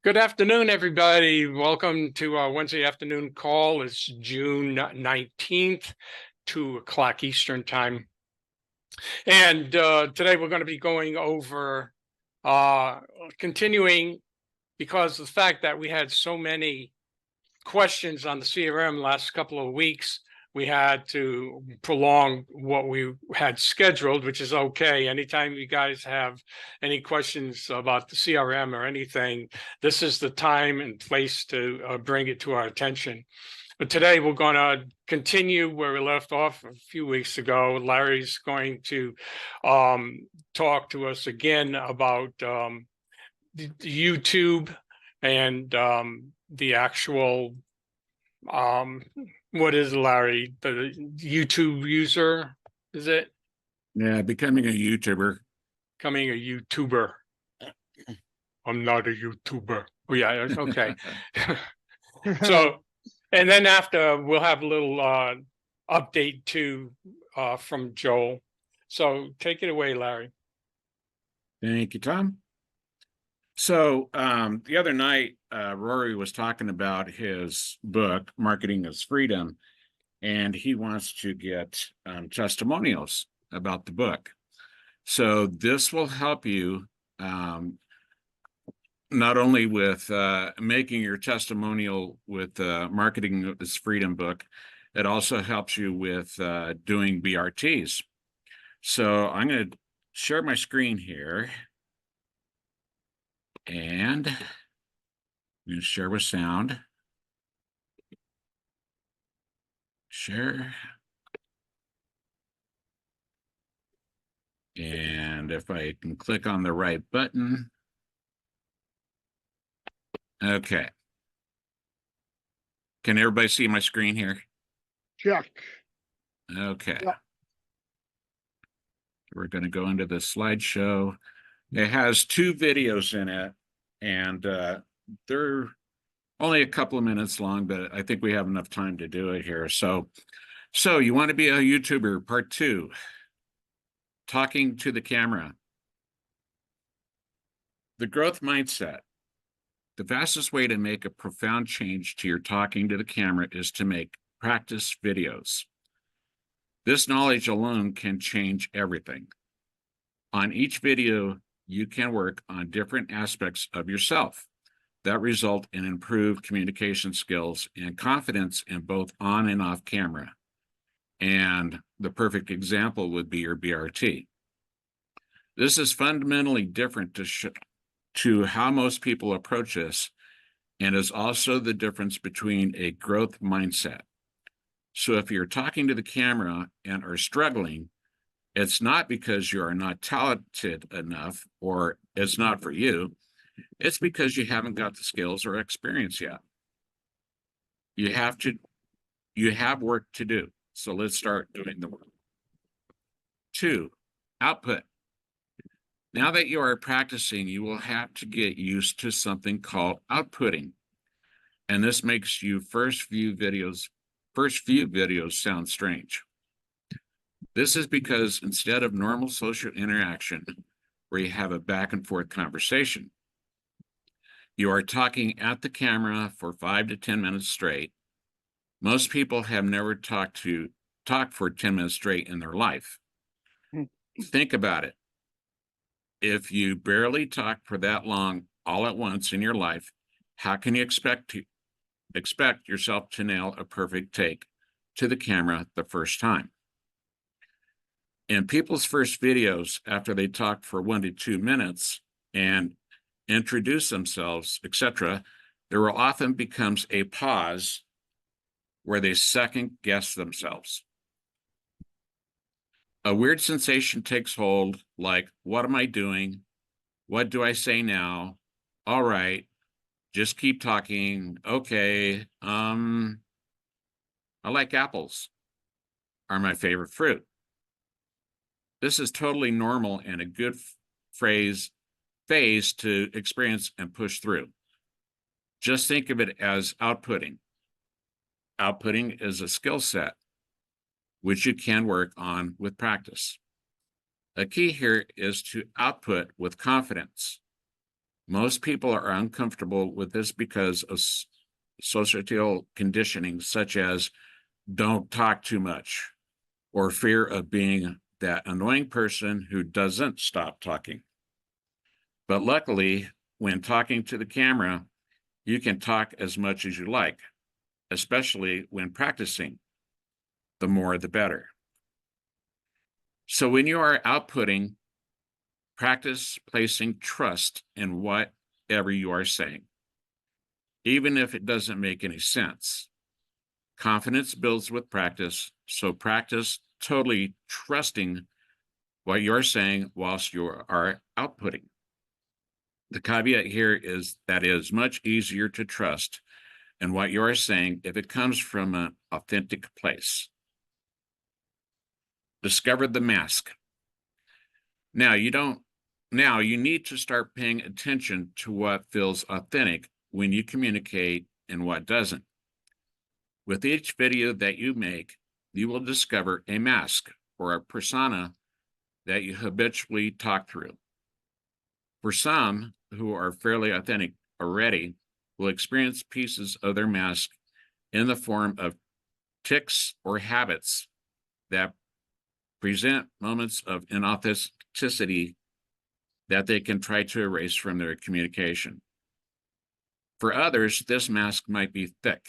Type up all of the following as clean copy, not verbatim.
Good afternoon, everybody. Welcome to our Wednesday afternoon call. It's June 19th, 2 o'clock Eastern time. And today we're going to be going over continuing because of the fact that we had so many questions on the CRM last couple of weeks. We had to prolong what we had scheduled, which is okay. Anytime you guys have any questions about the CRM or anything, this is the time and place to bring it to our attention. But today we're going to continue where we left off a few weeks ago. Larry's going to talk to us again about the YouTube and the actual what is Larry, the YouTube user, is it? Yeah, becoming a YouTuber. Becoming a YouTuber. I'm not a YouTuber. Oh yeah, okay. So, and then after we'll have a little update too from Joel. So take it away, Larry. Thank you, Tom. So the other night, Rory was talking about his book, Marketing is Freedom, and he wants to get testimonials about the book. So this will help you not only with making your testimonial with Marketing is Freedom book, it also helps you with doing BRTs. So I'm going to share my screen here. And I'm going to share with sound. Share. And if I can click on the right button. Okay. Can everybody see my screen here? Check. Okay. Yeah. We're going to go into the slideshow. It has two videos in it, and they're only a couple of minutes long, but I think we have enough time to do it here. So you want to be a YouTuber, part 2, talking to the camera. The growth mindset. The fastest way to make a profound change to your talking to the camera is to make practice videos. This knowledge alone can change everything. On each video, you can work on different aspects of yourself that result in improved communication skills and confidence in both on and off camera. And the perfect example would be your BRT. This is fundamentally different to how most people approach this, and is also the difference between a growth mindset. So if you're talking to the camera and are struggling, it's not because you are not talented enough or it's not for you. It's because you haven't got the skills or experience yet. You have work to do. So let's start doing the work. 2, output. Now that you are practicing, you will have to get used to something called outputting. And this makes you first few videos sound strange. This is because instead of normal social interaction, where you have a back and forth conversation, you are talking at the camera for 5 to 10 minutes straight. Most people have never talked for 10 minutes straight in their life. Think about it. If you barely talk for that long all at once in your life, how can you expect yourself to nail a perfect take to the camera the first time? In people's first videos, after they talk for 1 to 2 minutes and introduce themselves, etc., there will often becomes a pause where they second guess themselves. A weird sensation takes hold, like, what am I doing? What do I say now? All right, just keep talking. Okay, I like apples. Are my favorite fruit. This is totally normal and a good phase to experience and push through. Just think of it as outputting. Outputting is a skill set which you can work on with practice. A key here is to output with confidence. Most people are uncomfortable with this because of societal conditioning, such as don't talk too much, or fear of being that annoying person who doesn't stop talking. But luckily, when talking to the camera, you can talk as much as you like, especially when practicing. The more, the better. So when you are outputting, practice placing trust in whatever you are saying, even if it doesn't make any sense. Confidence builds with practice, so practice totally trusting what you're saying whilst you are outputting. The caveat here is that it is much easier to trust in what you are saying if it comes from an authentic place. Discover the mask. Now you need to start paying attention to what feels authentic when you communicate and what doesn't. With each video that you make, you will discover a mask or a persona that you habitually talk through. For some who are fairly authentic already, will experience pieces of their mask in the form of tics or habits that present moments of inauthenticity that they can try to erase from their communication. For others, this mask might be thick.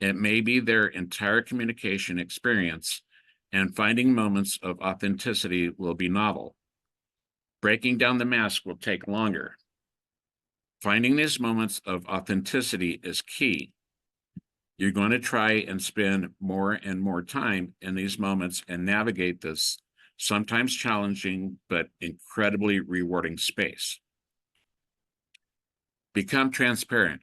It may be their entire communication experience, and finding moments of authenticity will be novel. Breaking down the mask will take longer. Finding these moments of authenticity is key. You're going to try and spend more and more time in these moments and navigate this sometimes challenging but incredibly rewarding space. Become transparent.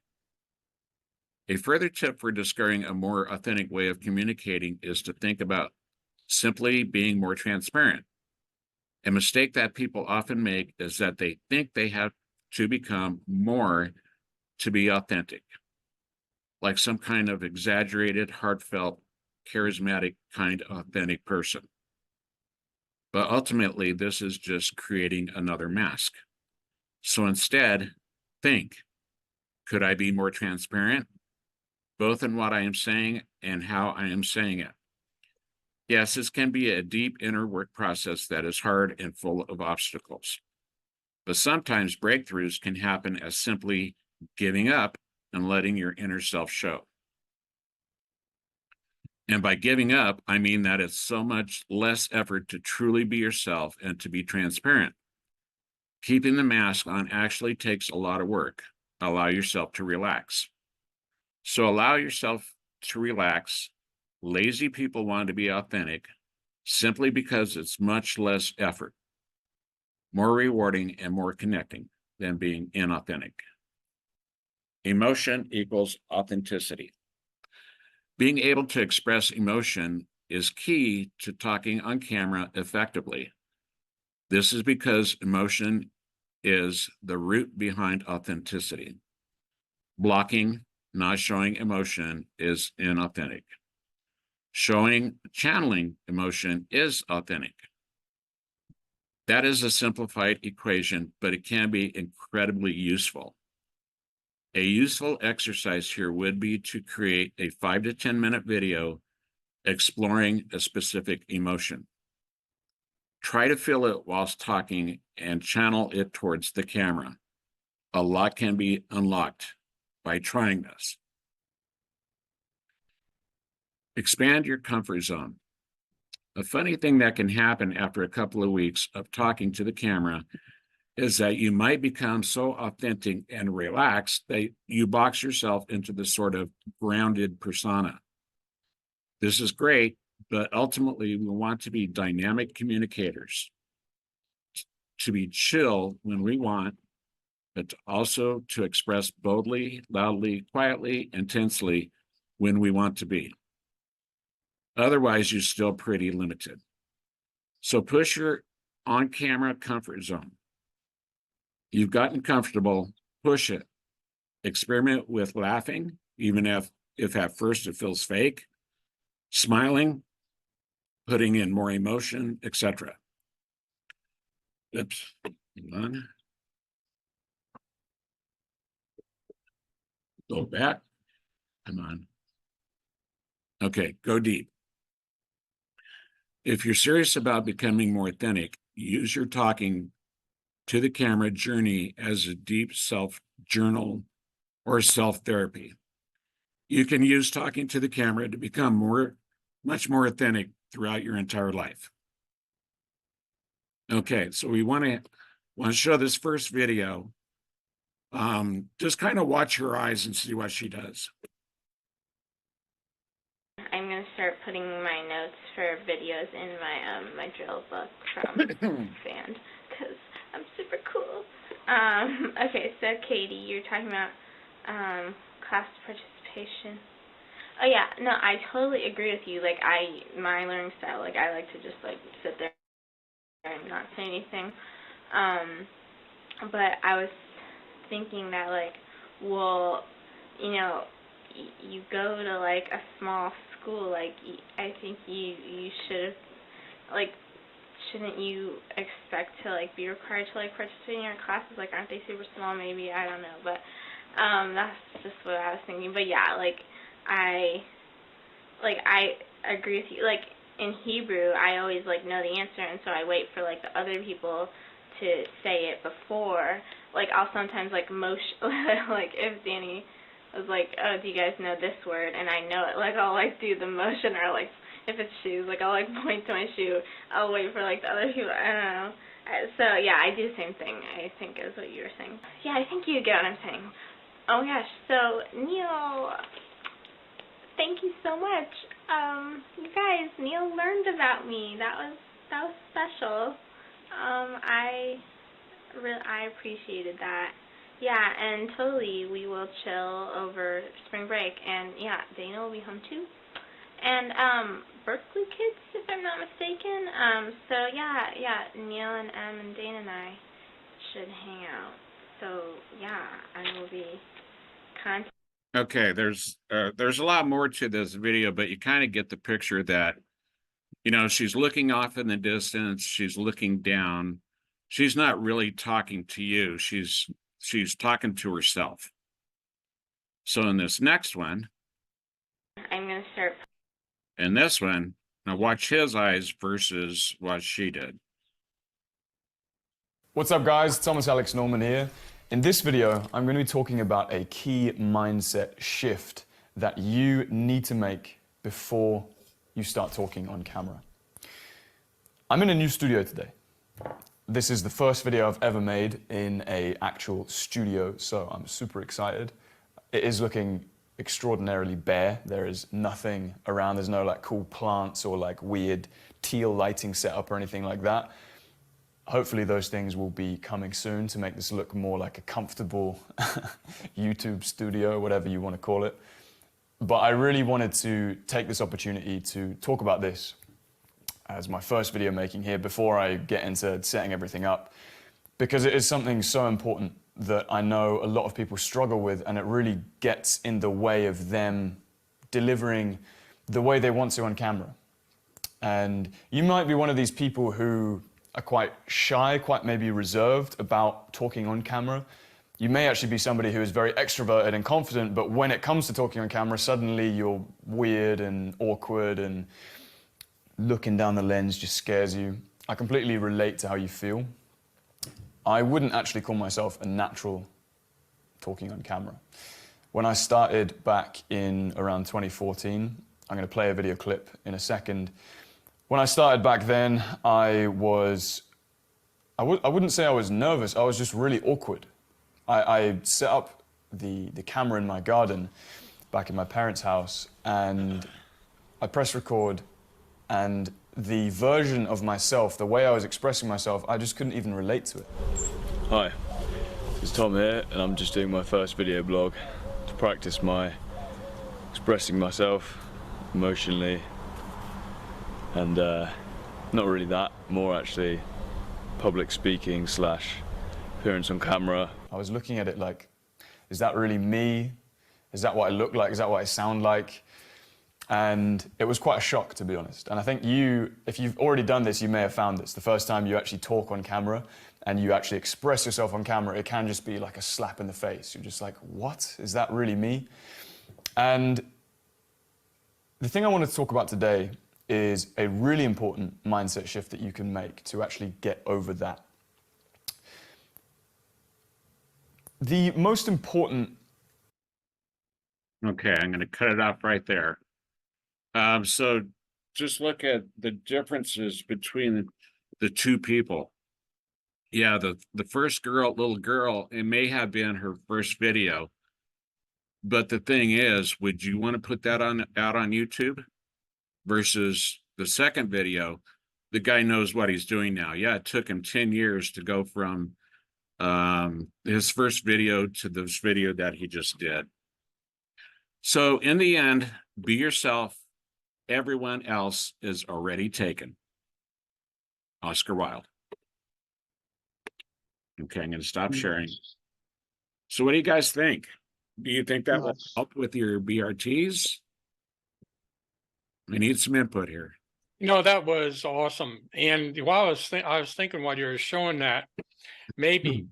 A further tip for discovering a more authentic way of communicating is to think about simply being more transparent. A mistake that people often make is that they think they have to become more to be authentic, like some kind of exaggerated, heartfelt, charismatic kind of authentic person. But ultimately, this is just creating another mask. So instead, think, could I be more transparent, both in what I am saying and how I am saying it? Yes, this can be a deep inner work process that is hard and full of obstacles. But sometimes breakthroughs can happen as simply giving up and letting your inner self show. And by giving up, I mean that it's so much less effort to truly be yourself and to be transparent. Keeping the mask on actually takes a lot of work. Allow yourself to relax. So allow yourself to relax. Lazy people want to be authentic simply because it's much less effort, more rewarding, and more connecting than being inauthentic. Emotion equals authenticity. Being able to express emotion is key to talking on camera effectively. This is because emotion is the root behind authenticity. Blocking, not showing emotion is inauthentic. Channeling emotion is authentic. That is a simplified equation, but it can be incredibly useful. A useful exercise here would be to create a 5 to 10 minute video exploring a specific emotion. Try to feel it whilst talking and channel it towards the camera. A lot can be unlocked by trying this. Expand your comfort zone. A funny thing that can happen after a couple of weeks of talking to the camera is that you might become so authentic and relaxed that you box yourself into this sort of grounded persona. This is great, but ultimately we want to be dynamic communicators, to be chill when we want, but also to express boldly, loudly, quietly, intensely when we want to be. Otherwise, you're still pretty limited. So push your on-camera comfort zone. You've gotten comfortable, push it. Experiment with laughing, even if at first it feels fake, smiling, putting in more emotion, etc. Oops, hold on. Go back. Come on. Okay, go deep. If you're serious about becoming more authentic, use your talking to the camera journey as a deep self journal or self therapy. You can use talking to the camera to become much more authentic throughout your entire life. Okay, so we want to show this first video. Just kind of watch her eyes and see what she does. I'm going to start putting my notes for videos in my drill book from Band, because I'm super cool. Okay, so Katie, you're talking about class participation. Oh yeah, no, I totally agree with you. Like, my learning style, like, I like to just, like, sit there and not say anything. But I was thinking that, like, well, you know, you go to, like, a small school, like, I think you should, like, shouldn't you expect to, like, be required to, like, participate in your classes? Like, aren't they super small? Maybe, I don't know, but that's just what I was thinking. But yeah, like, I agree with you. Like, in Hebrew, I always, like, know the answer, and so I wait for, like, the other people to say it before. Like, I'll sometimes, like, like, if Danny was like, oh, do you guys know this word? And I know it, like, I'll, like, do the motion, or, like, if it's shoes, like, I'll, like, point to my shoe. I'll wait for, like, the other people. I don't know. So, yeah, I do the same thing, I think, is what you were saying. Yeah, I think you get what I'm saying. Oh, my gosh. So, Neil, thank you so much. You guys, Neil learned about me. That was special. I appreciated that. Yeah, and totally, we will chill over spring break, and yeah, Dana will be home too. And Berkeley kids, if I'm not mistaken. So yeah, Neil and Em and Dana and I should hang out. So yeah, I will be contacting. Okay, there's a lot more to this video, but you kind of get the picture that, you know, she's looking off in the distance, she's looking down. She's not really talking to you. She's talking to herself. So in this next one, I'm going to start. In this one, now watch his eyes versus what she did. What's up, guys? Thomas Alex Norman here. In this video, I'm going to be talking about a key mindset shift that you need to make before you start talking on camera. I'm in a new studio today. This is the first video I've ever made in an actual studio, so I'm super excited. It is looking extraordinarily bare. There is nothing around. There's no like cool plants or like weird teal lighting setup or anything like that. Hopefully those things will be coming soon to make this look more like a comfortable YouTube studio, whatever you want to call it. But I really wanted to take this opportunity to talk about this as my first video making here before I get into setting everything up, because it is something so important that I know a lot of people struggle with, and it really gets in the way of them delivering the way they want to on camera. And you might be one of these people who are quite shy, quite maybe reserved about talking on camera. You may actually be somebody who is very extroverted and confident, but when it comes to talking on camera, suddenly you're weird and awkward, and looking down the lens just scares you. I completely relate to how you feel. I wouldn't actually call myself a natural talking on camera. When I started back in around 2014, I'm going to play a video clip in a second. When I started back then, I wouldn't say I was nervous, I was just really awkward. I set up the camera in my garden back in my parents' house, and I pressed record, and the version of myself, the way I was expressing myself, I just couldn't even relate to it. Hi, it's Tom here, and I'm just doing my first video blog to practice my expressing myself emotionally, and not really that, more actually public speaking / appearance on camera. I was looking at it like, is that really me? Is that what I look like? Is that what I sound like? And it was quite a shock, to be honest. And I think if you've already done this, you may have found this. The first time you actually talk on camera and you actually express yourself on camera, it can just be like a slap in the face. You're just like, what? Is that really me? And the thing I want to talk about today is a really important mindset shift that you can make to actually get over that. The most important... Okay, I'm going to cut it off right there. So just look at the differences between the two people. Yeah, the first little girl, it may have been her first video. But the thing is, would you want to put that out on YouTube versus the second video? The guy knows what he's doing now. Yeah, it took him 10 years to go from his first video to this video that he just did. So in the end, be yourself. Everyone else is already taken. Oscar Wilde. Okay, I'm going to stop sharing. So what do you guys think? Do you think that will help with your BRTs? We need some input here. No, that was awesome. And while I was thinking while you were showing that, maybe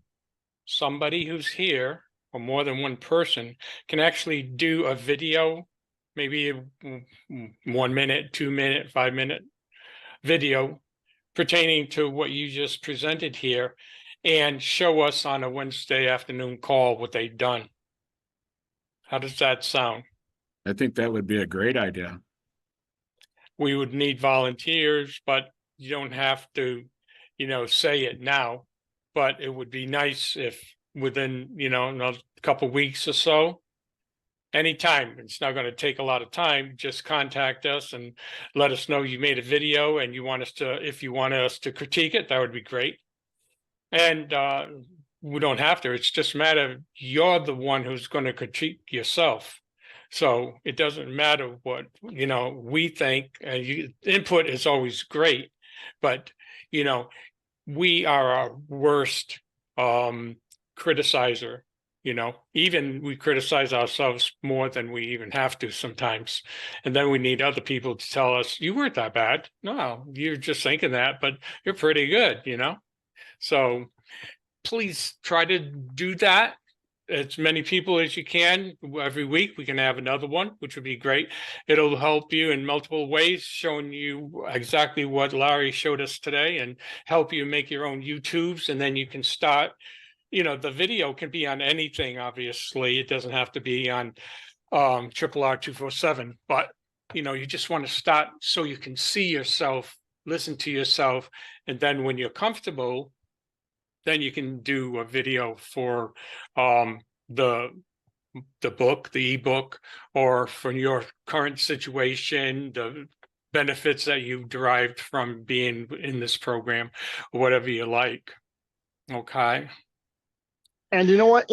somebody who's here, or more than one person, can actually do a video, maybe a 1 minute, 2 minute, 5 minute video pertaining to what you just presented here, and show us on a Wednesday afternoon call what they've done. How does that sound? I think that would be a great idea. We would need volunteers, but you don't have to, say it now. But it would be nice if within, a couple weeks or so, anytime, it's not going to take a lot of time, just contact us and let us know you made a video and if you want us to critique it, that would be great. And we don't have to. It's just a matter of you're the one who's going to critique yourself. So it doesn't matter what, we think. Input is always great, but, we are our worst criticizer. Even we criticize ourselves more than we even have to sometimes. And then we need other people to tell us, you weren't that bad. No, you're just thinking that, but you're pretty good, So please try to do that. As many people as you can. Every week we can have another one, which would be great. It'll help you in multiple ways, showing you exactly what Larry showed us today and help you make your own YouTubes. And then you can start, the video can be on anything, obviously. It doesn't have to be on Triple R 247, but, you just want to start so you can see yourself, listen to yourself. And then when you're comfortable, then you can do a video for the book, the ebook, or for your current situation, the benefits that you've derived from being in this program, or whatever you like. Okay. And you know what?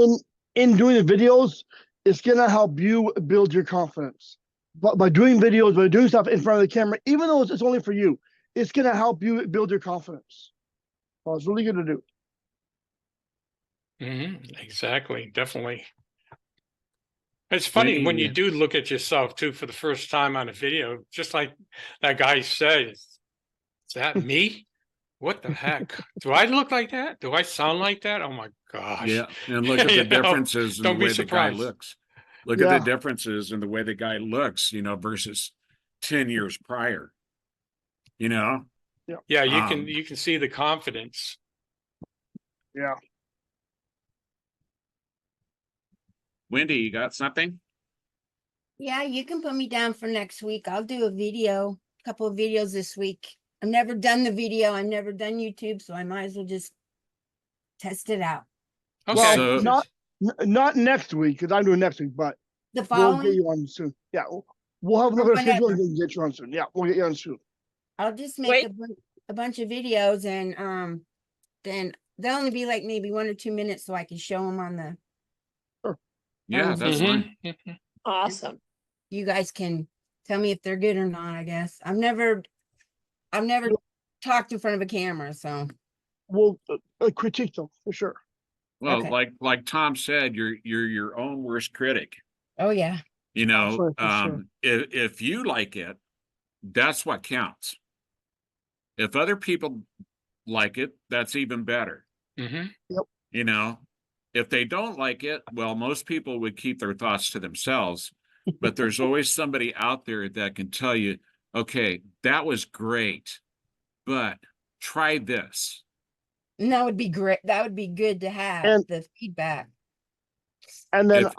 In doing the videos, it's gonna help you build your confidence. But by doing videos, by doing stuff in front of the camera, even though it's only for you, it's gonna help you build your confidence. Well, it's really good to do. Exactly, definitely. It's funny when you do look at yourself too for the first time on a video, just like that guy said, is that me? What the heck? Do I look like that? Do I sound like that? Oh my gosh. Yeah, and look at the differences in the way the guy looks. Look at the differences in the way the guy looks, versus 10 years prior. Yeah, you can see the confidence. Yeah. Wendy, you got something? Yeah, you can put me down for next week. I'll do a couple of videos this week. I've never done the video. I've never done YouTube, so I might as well just test it out. Okay. Well, not next week, because I'm doing next week, but The we'll following, get you on soon. Yeah, we'll have another schedule and get you on soon. Yeah, we'll get you on soon. I'll just make a bunch of videos, and then they'll only be like maybe 1 or 2 minutes, so I can show them on the. Yeah, that's fine. Awesome. You guys can tell me if they're good or not. I guess I've never talked in front of a camera, so We'll critique them for sure. Well, Okay. like Tom said, you're your own worst critic. oh yeah. You know, Sure, for sure. if you like it, that's what counts. If other people like it, that's even better. Mm-hmm. You know, if they don't like it, well, most people would keep their thoughts to themselves, but there's always somebody out there that can tell you, okay, that was great, but try this. And that would be great. That would be good to have And- the feedback. And then, If-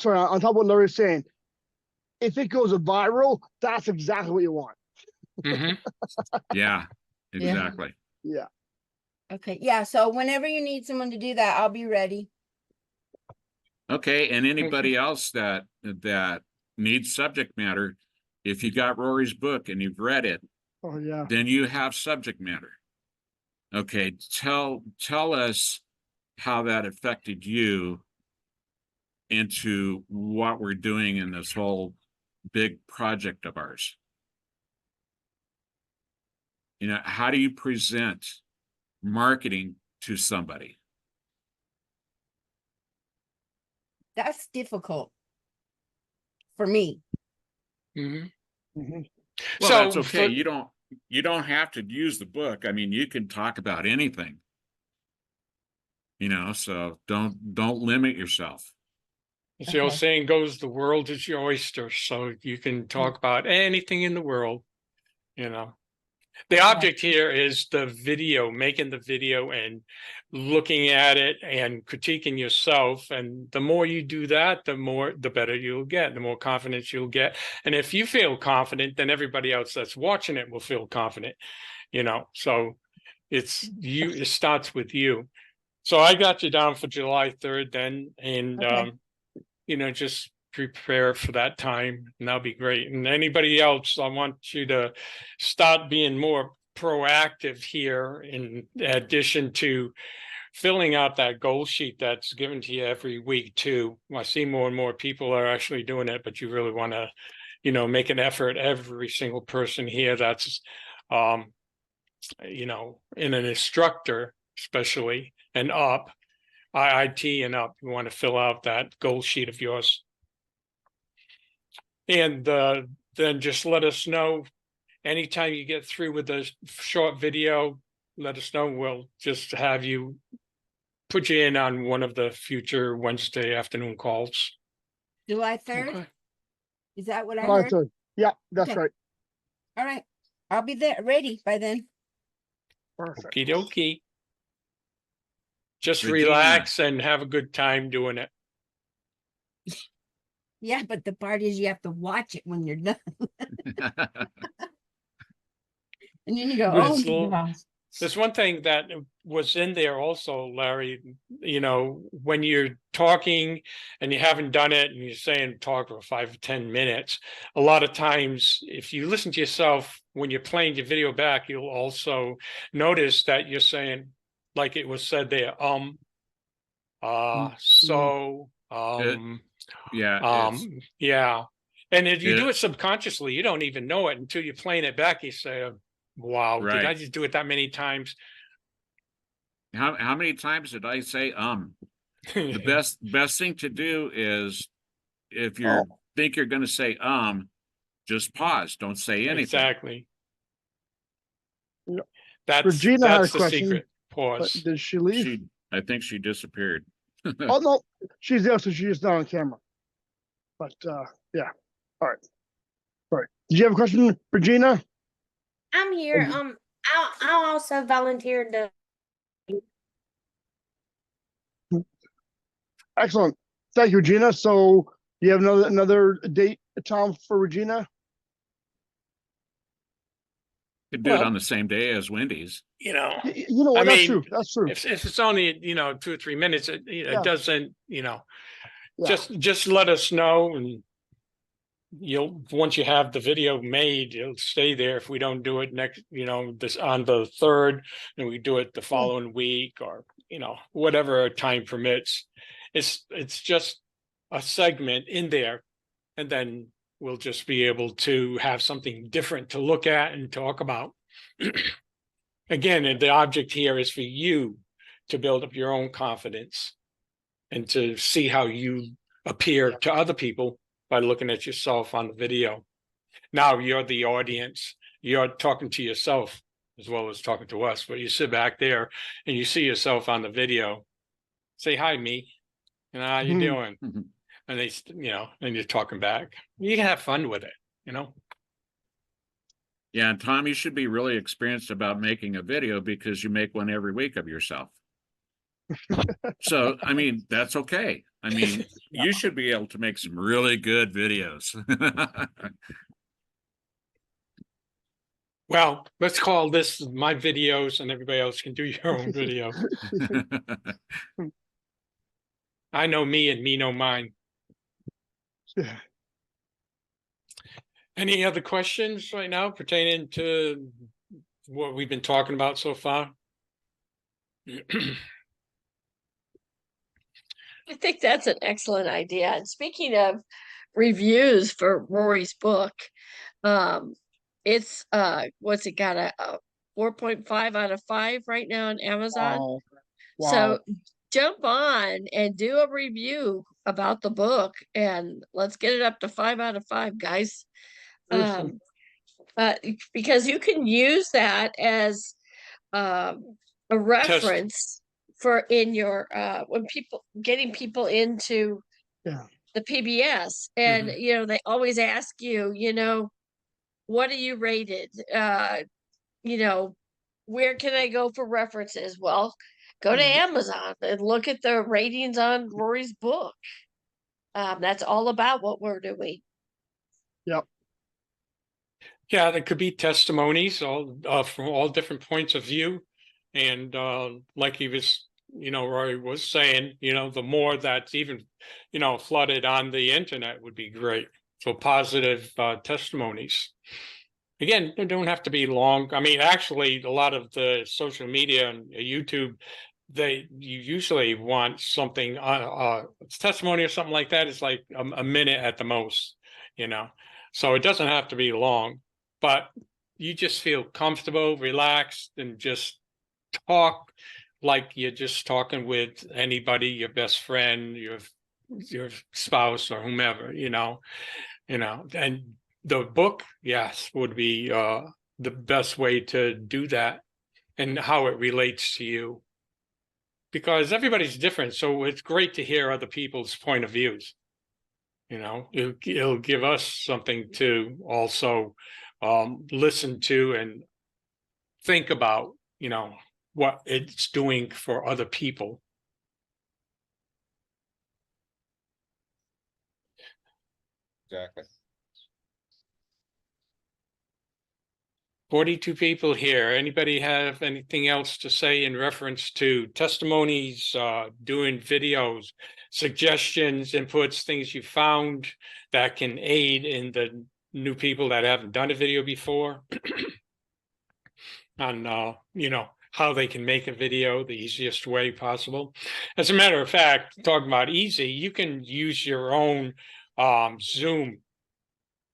sorry, on top of what Larry's saying, if it goes viral, that's exactly what you want. Mm-hmm. Yeah, exactly. Yeah. Okay. Yeah. So whenever you need someone to do that, I'll be ready. Okay, and anybody else that needs subject matter, if you got Rory's book and you've read it, Oh yeah. then you have subject matter. Okay, tell us how that affected you into what we're doing in this whole big project of ours. You know, how do you present marketing to somebody? That's difficult for me. Mm-hmm. Mhm. Well, So that's okay. for- You don't have to use the book. I mean, you can talk about anything. You know, so don't limit yourself. As the old Okay. saying goes, the world is your oyster, so you can talk about anything in the world, you know. The object here is the video, making the video and looking at it and critiquing yourself. And the more you do that, the better you'll get, the more confidence you'll get. And if you feel confident, then everybody else that's watching it will feel confident, you know. So it starts with you. So I got you down for July 3rd then, and Okay. you know, just prepare for that time, and that'll be great. And anybody else, I want you to start being more proactive here in addition to filling out that goal sheet that's given to you every week too. I see more and more people are actually doing it, but you really want to, you know, make an effort. Every single person here that's, you know, in an instructor, especially and up, IIT and up, you want to fill out that goal sheet of yours. And then just let us know anytime you get through with the short video, let us know. We'll just have you put you in on one of the future Wednesday afternoon calls. July 3rd. Okay. Is that what I July heard? 3rd. Yeah, that's Okay. right. All right. I'll be there ready by then. Perfect. Okie dokie. Just Regina. relax and have a good time doing it. Yeah, but the part is you have to watch it when you're done. And then you go, But oh it's my little- gosh. There's one thing that was in there also, Larry, you know, when you're talking and you haven't done it and you're saying talk for 5 or 10 minutes, a lot of times if you listen to yourself when you're playing your video back, you'll also notice that you're saying, like it was said there, so, Yeah, yeah. And if you do it- it subconsciously, you don't even know it until you're playing it back. You say, wow, did I Right. just do it that many times? how many times did I say The best thing to do is if you think you're going to say just pause, don't say anything. Exactly. No. That's Regina had a the question, secret. But Pause. did she leave? I think she disappeared. Oh no, she's there, so she's just not on camera. But yeah. All right. All right. Did you have a question, Regina? I'm here. Mhm. I'll also volunteer to. Excellent. Thank you, Regina. So you have another date, Tom, for Regina? Could do it Well- on the same day as Wendy's. You know, You know what? I That's mean, true. That's true. if it's only, you know, 2 or 3 minutes, it Yeah. doesn't, you know, Yeah. just let us know, and once you have the video made, it'll stay there. If we don't do it next, you know, this on the 3rd, and we do it the following week, or, you know, whatever our time permits. It's just a segment in there, and then we'll just be able to have something different to look at and talk about. Again, and the object here is for you to build up your own confidence and to see how you appear to other people by looking at yourself on the video. Now you're the audience. You're talking to yourself as well as talking to us, but you sit back there and you see yourself on the video. Say, hi, me. You know, how you doing? And they, you know, and you're talking back. You can have fun with it, you know? Yeah, and Tom, you should be really experienced about making a video because you make one every week of yourself. So, I mean, that's okay. I mean, you should be able to make some really good videos. Well, let's call this my videos and everybody else can do your own video. I know me and me know mine. Any other questions right now pertaining to what we've been talking about so far? I think that's an excellent idea. And speaking of reviews for Rory's book, it's what's it got, a 4.5 out of 5 right now on Amazon. Wow. So jump on and do a review about the book and let's get it up to 5 out of 5, guys. Awesome. Because you can use that as a reference for in your when people getting people into the PBS, and you know, they always ask you, you know, what are you rated? You know, where can I go for references? Well, go to Amazon and look at the ratings on Rory's book. That's all about what we're doing. Yep. Yeah, there could be testimonies all from all different points of view. And like he was, you know, Roy was saying, you know, the more that's even, you know, flooded on the internet would be great. So positive testimonies. Again, they don't have to be long. I mean, actually, a lot of the social media and YouTube, you usually want something, testimony or something like that is like a minute at the most, you know. So it doesn't have to be long, but you just feel comfortable, relaxed, and just talk like you're just talking with anybody, your best friend, your spouse or whomever, you know, and the book, yes, would be the best way to do that and how it relates to you. Because everybody's different. So it's great to hear other people's point of views. You know, it'll give us something to also listen to and think about, you know, what it's doing for other people. Exactly. 42 people here. Anybody have anything else to say in reference to testimonies, doing videos, suggestions, inputs, things you found that can aid in the new people that haven't done a video before on, you know, how they can make a video the easiest way possible? As a matter of fact, talking about easy, you can use your own Zoom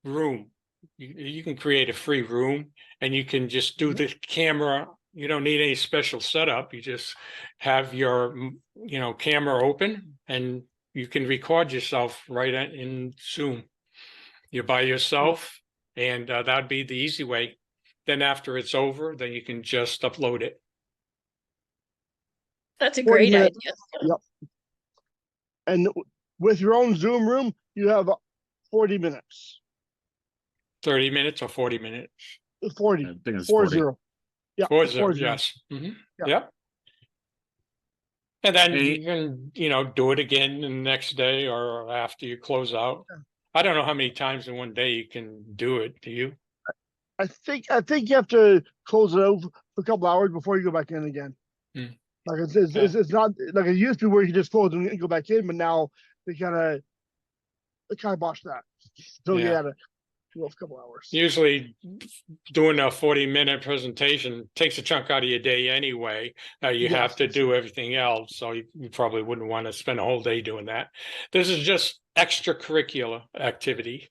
room. You can create a free room and you can just do the camera. You don't need any special setup. You just have your, you know, camera open and you can record yourself right in Zoom. You're by yourself, and that'd be the easy way. Then after it's over, then you can just upload it. That's a 40 great minutes. idea. Yep. And with your own Zoom room, you have 40 minutes. 30 minutes or 40 minutes? 40. I think it's 40. 40. Yeah. 40, 40. yes. Yeah. Yep. And then Hey. you can, you know, do it again the next day or after you close out. I don't know how many times in one day you can do it. Do you? I think you have to close it out for a couple hours before you go back in again. Like it's not like it used to where you just close and go back in, but now they kind of botched that. So Yeah. you gotta go a couple hours. Usually doing a 40-minute presentation takes a chunk out of your day anyway. You have to do everything else. So you probably wouldn't want to spend a whole day doing that. This is just extracurricular activity.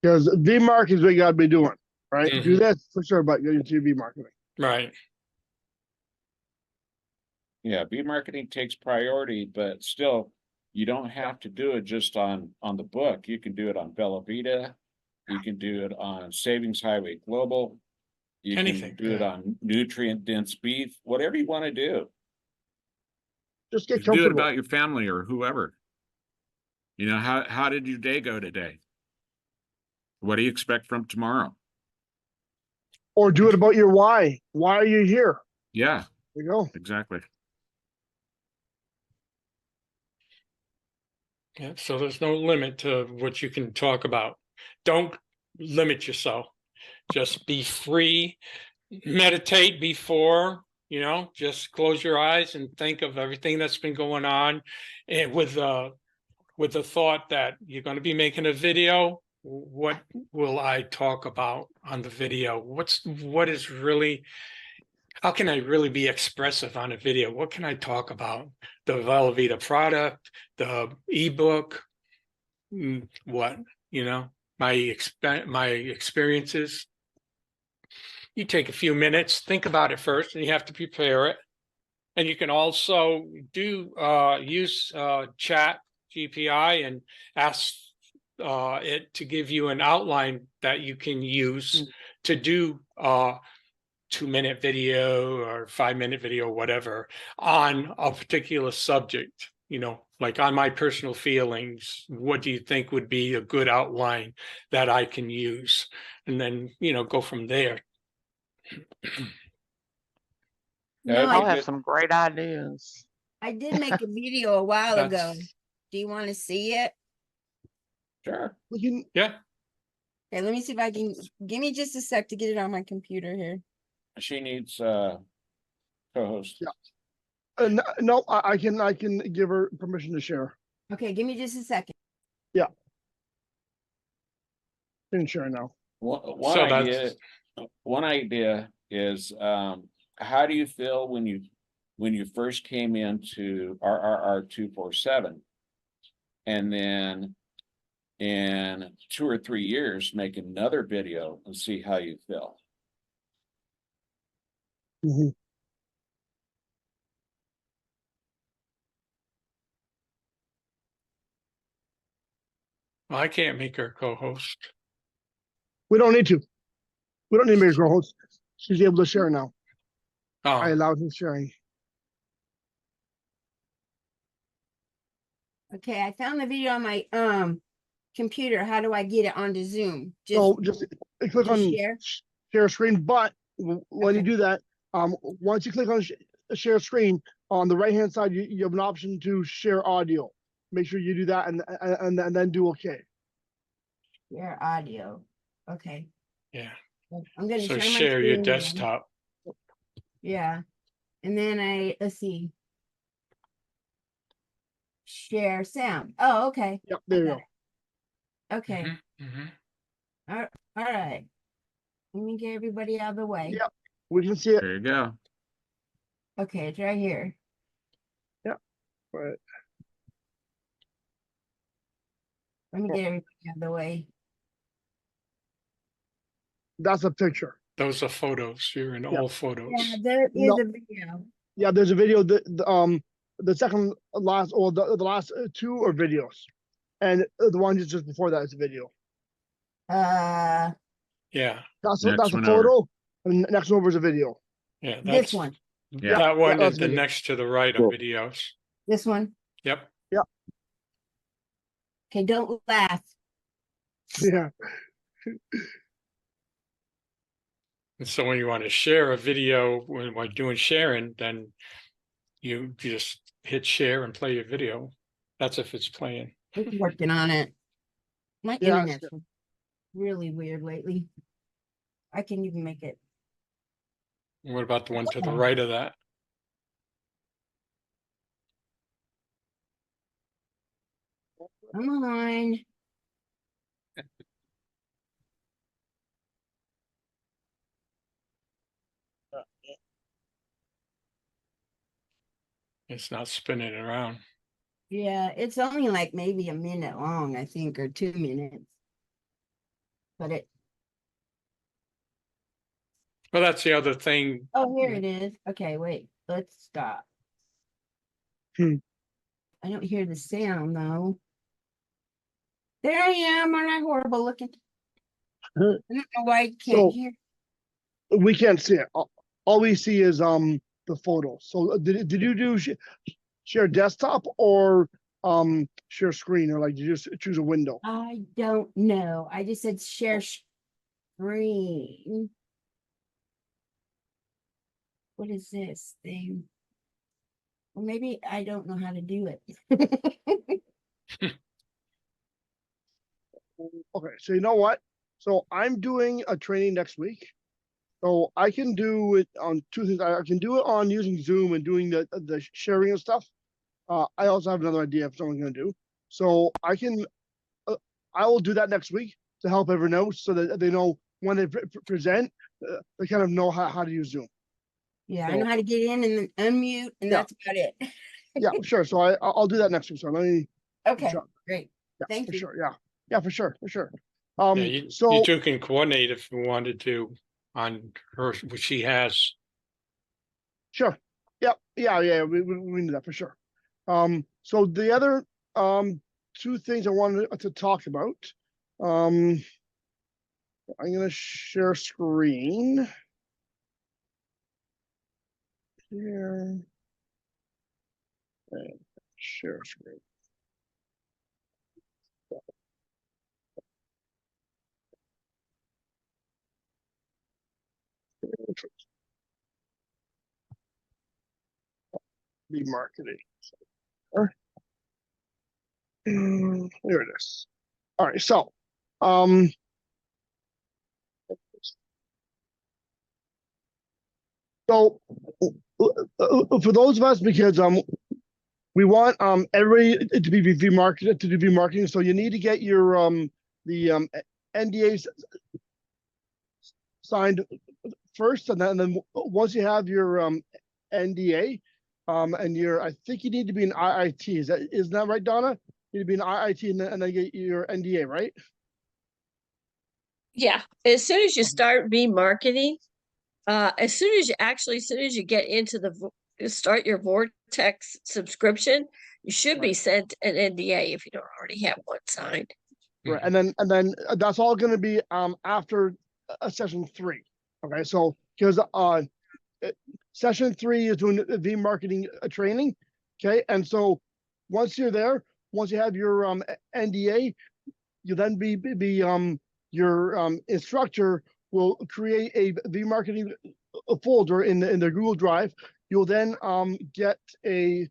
Because V-Mark is what you gotta be doing, right? Do that for sure, but your TV marketing. Right. Yeah, B marketing takes priority, but still, You don't have to do it just on the book. You can do it on Bella Vita. You can do it on Savings Highway Global. You Anything, can do it yeah. on nutrient dense beef, whatever you want to do. Just get You can do it comfortable. about your family or whoever. You know, how did your day go today? What do you expect from tomorrow? Or do it about your why. Why are you here? Yeah, There you go. exactly. Yeah, so there's no limit to what you can talk about. Don't limit yourself. Just be free. Meditate before, just close your eyes and think of everything that's been going on. And with the thought that you're going to be making a video, what will I talk about on the video? What is really, how can I really be expressive on a video? What can I talk about? The Velveeta product, the ebook, what, my experiences. You take a few minutes, think about it first, and you have to prepare it. And you can also use chat GPI and ask it to give you an outline that you can use to do 2-minute video or 5-minute video, whatever, on a particular subject. Like on my personal feelings, what do you think would be a good outline that I can use? And then, go from there. No, I'll I'll have some great ideas. I did make a video a while ago. That's- Do you want to see it? Sure. We can, Yeah. Okay, let me see if I can, give me just a sec to get it on my computer here. She needs co-host. Yeah. No, I can give her permission to share. Okay, give me just a second. Can share now. One So idea. One idea is how do you feel when you first came into RRR 247, and then in 2 or 3 years make another video and see how you feel? Mhm. Well, I can't make her co-host. We don't need to. We don't need to make her host. She's able to share now. I Oh, allowed her sharing. Okay, I found the video on my computer. How do I get it onto Zoom? So just click just on share? share screen, but when you Okay. do that, once you click on share screen, on the right hand side, you have an option to share audio. Make sure you do that and then do okay. Share audio. Okay. yeah. I'm gonna So share my share your screen now. desktop. Yeah. And then let's see. Share sound. Oh, okay. Yep, there you got go. Okay. Mhm. All right. Let me get everybody out of the way. Yep. We can see it. There you go. Okay, it's right here. Right. Let me get everybody out of the way. That's a picture. Those are photos. You're in Yeah. all photos. Yeah, there is No. a video. Yeah, there's a video that the second last or the last 2 are videos, and the one just before that is a video. Uh, Yeah. That's Next a one over. photo, and next one over is a video. Yeah. this one. Yeah. That one that's is the video. next to the right of Cool. videos. This one. Yep. Okay, don't laugh. Yeah. And so when you want to share a video while doing sharing, then you just hit share and play your video. That's if it's playing. I'm working on it. My Yeah, internet's really weird lately. I can't even make it. What about the one to the right of that? Come on. It's not spinning around. Yeah, it's only like maybe a minute long, I think, or 2 minutes. But Well, that's the other thing. oh, here it is. Okay, wait, let's stop. I don't hear the sound though. There I am. Aren't I horrible looking? I don't know why I can't So- hear. We can't see it. All we see is the photo. So did you do share desktop or share screen, or like did you just choose a window? I don't know. I just said share screen. What is this thing? Well, maybe I don't know how to do it. Okay, so you know what? So I'm doing a training next week. So I can do it on two things. I can do it on using Zoom and doing the sharing and stuff. I also have another idea if someone's gonna do. So I can, I will do that next week to help everyone out so that they know when they present, they kind of know how to use Zoom. Yeah, I know how to get in and then unmute, and Yeah. that's about it. Yeah, sure. So I'll do that next week. So let me. Okay, Sure. great. Yeah, Thank for you. sure. Yeah, yeah, for sure, for sure. Yeah, you So two can coordinate if you wanted to on her, what she has. sure. Yep. Yeah. We need that for sure. So the other two things I wanted to talk about. I'm gonna share screen. Here. And share screen. Be marketing. There it is. All right, so so for those of us, because we want everybody to be VV marketed to do VV marketing, so you need to get your the NDAs signed first, and then once you have your NDA, and I think you need to be an IIT. Isn't that right, Donna? You need to be an IIT and then get your NDA, right? Yeah, as soon as you start remarketing, as soon as you get into start your Vortex subscription, you should be Right. sent an NDA if you don't already have one signed. Right, and then that's all going to be after session 3. Okay, so because session 3 is doing the marketing training. Okay, and so once you're there, once you have your NDA, you then be your instructor will create a V marketing folder in the Google Drive. You'll then get a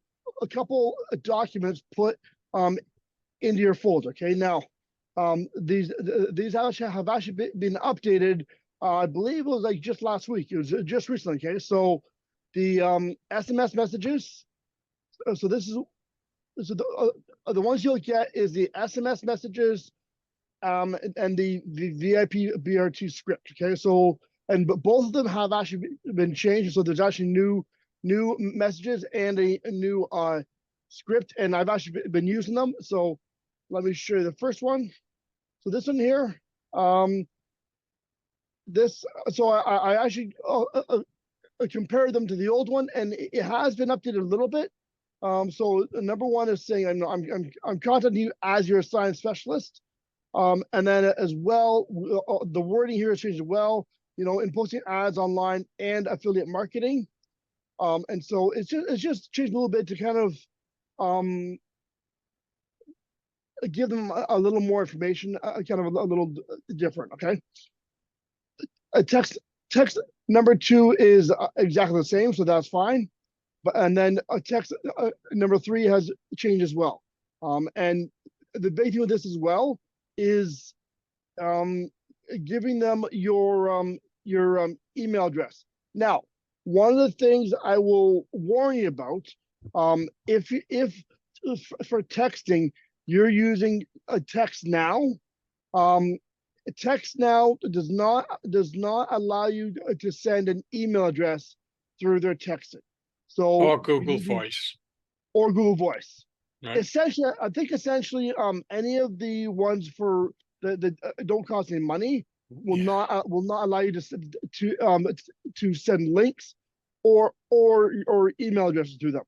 couple of documents put into your folder. Okay, now these have actually been updated. I believe it was like just last week. It was just recently. Okay, so the SMS messages. So this is the ones you'll get is the SMS messages and the VIP BRT script. Okay, so but both of them have actually been changed. So there's actually new messages and a new script, and I've actually been using them. So let me show you the first one. So this one here, so I actually compared them to the old one, and it has been updated a little bit. So number one is saying I'm contacting you as your assigned specialist. And then as well, the wording here is changed as well, in posting ads online and affiliate marketing. And so it's just changed a little bit to kind of give them a little more information, kind of a little different. Okay. Text number 2 is exactly the same, so that's fine. And then text number 3 has changed as well. And the big thing with this as well is giving them your email address. Now, one of the things I will warn you about, if for texting you're using a text now, text now does not allow you to send an email address through their texting. So Or Google Voice. Or Google Voice. Right. Essentially, I think any of the ones for the don't cost any money will not allow you to send links or email addresses to them.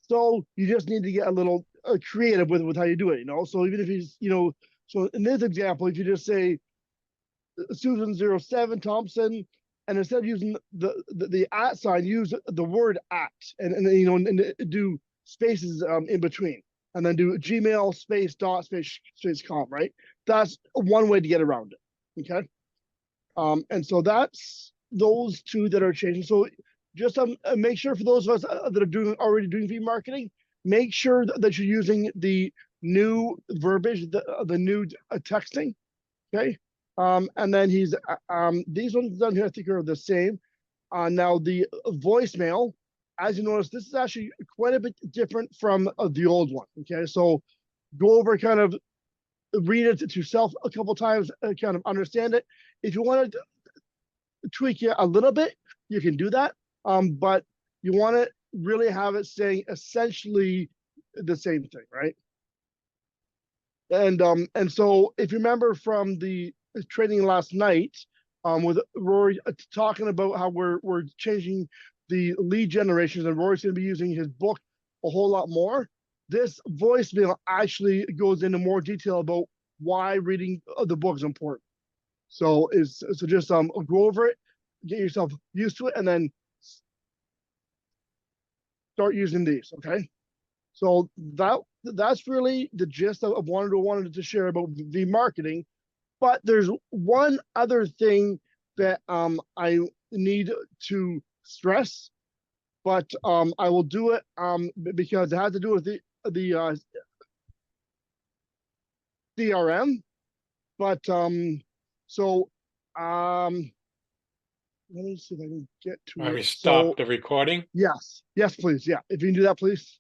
So you just need to get a little creative with how you do it, you know. So even if he's, you know, so in this example, if you just say Susan 07 Thompson, and instead of using the at sign, use the word at, and you know, and do spaces in between, and then do Gmail space dot space com, right? That's one way to get around it. Okay. And so that's those two that are changing. So just make sure for those of us that are already doing feed marketing, make sure that you're using the new verbiage, the new texting. Okay. And then these ones down here, I think are the same. Now the voicemail, as you notice, this is actually quite a bit different from the old one. Okay. So go over, kind of read it to yourself a couple times, kind of understand it. If you want to tweak it a little bit, you can do that. But you want to really have it saying essentially the same thing, right? And so if you remember from the training last night, with Rory talking about how we're changing the lead generations, and Rory's going to be using his book a whole lot more. This voicemail actually goes into more detail about why reading the book is important. So just go over it, get yourself used to it, and then start using these. Okay. So that's really the gist of what I wanted to share about the marketing. But there's one other thing that I need to stress, but I will do it because it has to do with the CRM. But so let me see if I can get to Let it. me stop the recording. Yes, please. Yeah, if you can do that, please.